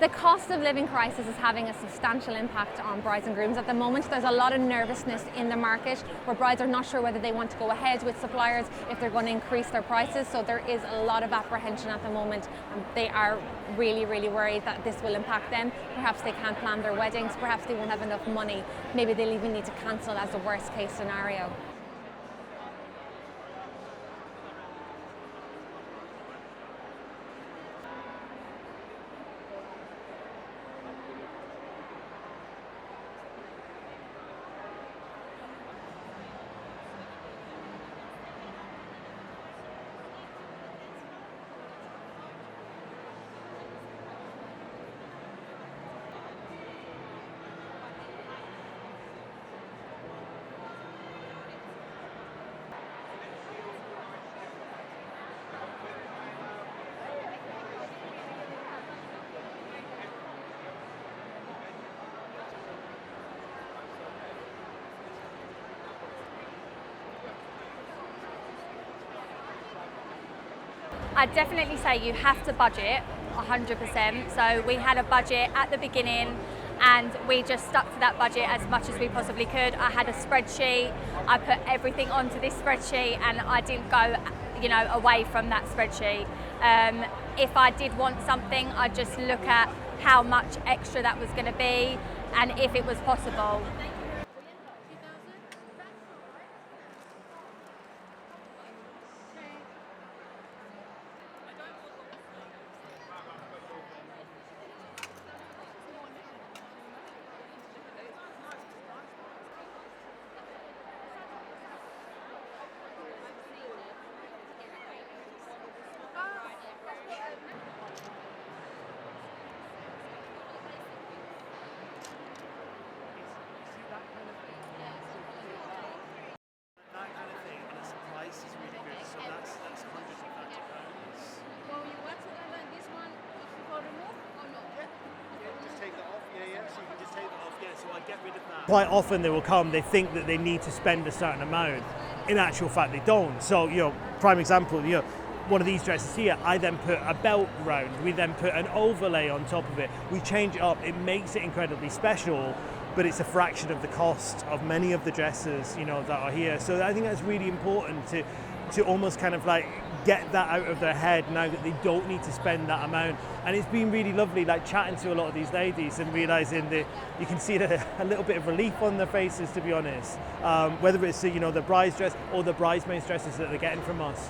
The cost of living crisis is having a substantial impact on brides and grooms at the moment. There's a lot of nervousness in the market where brides are not sure whether they want to go ahead with suppliers, if they're going to increase their prices. So there is a lot of apprehension at the moment. They are really, really worried that this will impact them. Perhaps they can't plan their weddings, perhaps they won't have enough money. Maybe they'll even need to cancel as the worst case scenario. I'd definitely say you have to budget 100%. So we had a budget at the beginning and we just stuck to that budget as much as we possibly could. I had a spreadsheet, I put everything onto this spreadsheet and I didn't go, away from that spreadsheet. If I did want something, I'd just look at how much extra that was going to be and if it was possible. Quite often they will come, they think that they need to spend a certain amount. In actual fact, they don't. So, prime example, one of these dresses here, I then put a belt round, we then put an overlay on top of it. We change it up, it makes it incredibly special, but it's a fraction of the cost of many of the dresses, that are here. So I think that's really important to almost kind of like get that out of their head now that they don't need to spend that amount. And it's been really lovely, like chatting to a lot of these ladies and realizing that you can see that a little bit of relief on their faces, to be honest, whether it's the bride's dress or the bridesmaids' dresses that they're getting from us.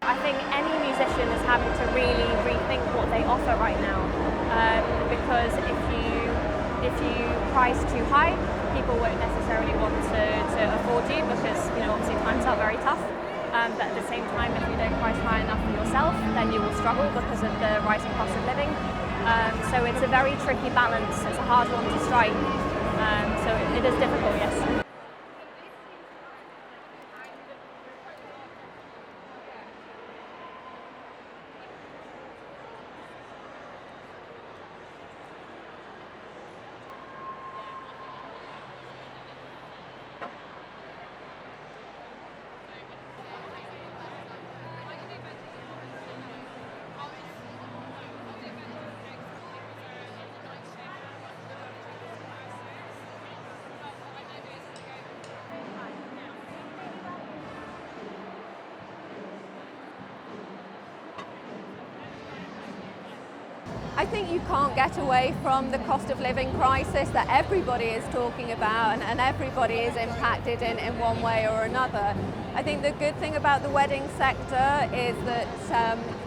I think any musician is having to really rethink what they offer right now, because if you price too high, people won't necessarily want to afford you because obviously times are very tough. But at the same time, if you don't price high enough for yourself, then you will struggle because of the rising cost of living. So it's a very tricky balance. It's a hard one to strike. So it is difficult, yes. I think you can't get away from the cost of living crisis that everybody is talking about and everybody is impacted in one way or another. I think the good thing about the wedding sector is that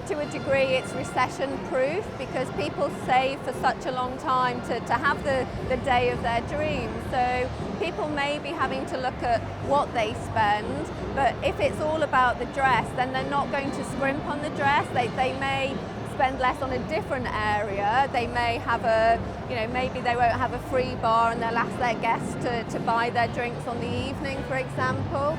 to a degree it's recession proof because people save for such a long time to have the day of their dreams. So people may be having to look at what they spend, but if it's all about the dress, then they're not going to scrimp on the dress. They may spend less on a different area. They may have a, maybe they won't have a free bar and they'll ask their guests to buy their drinks on the evening, for example.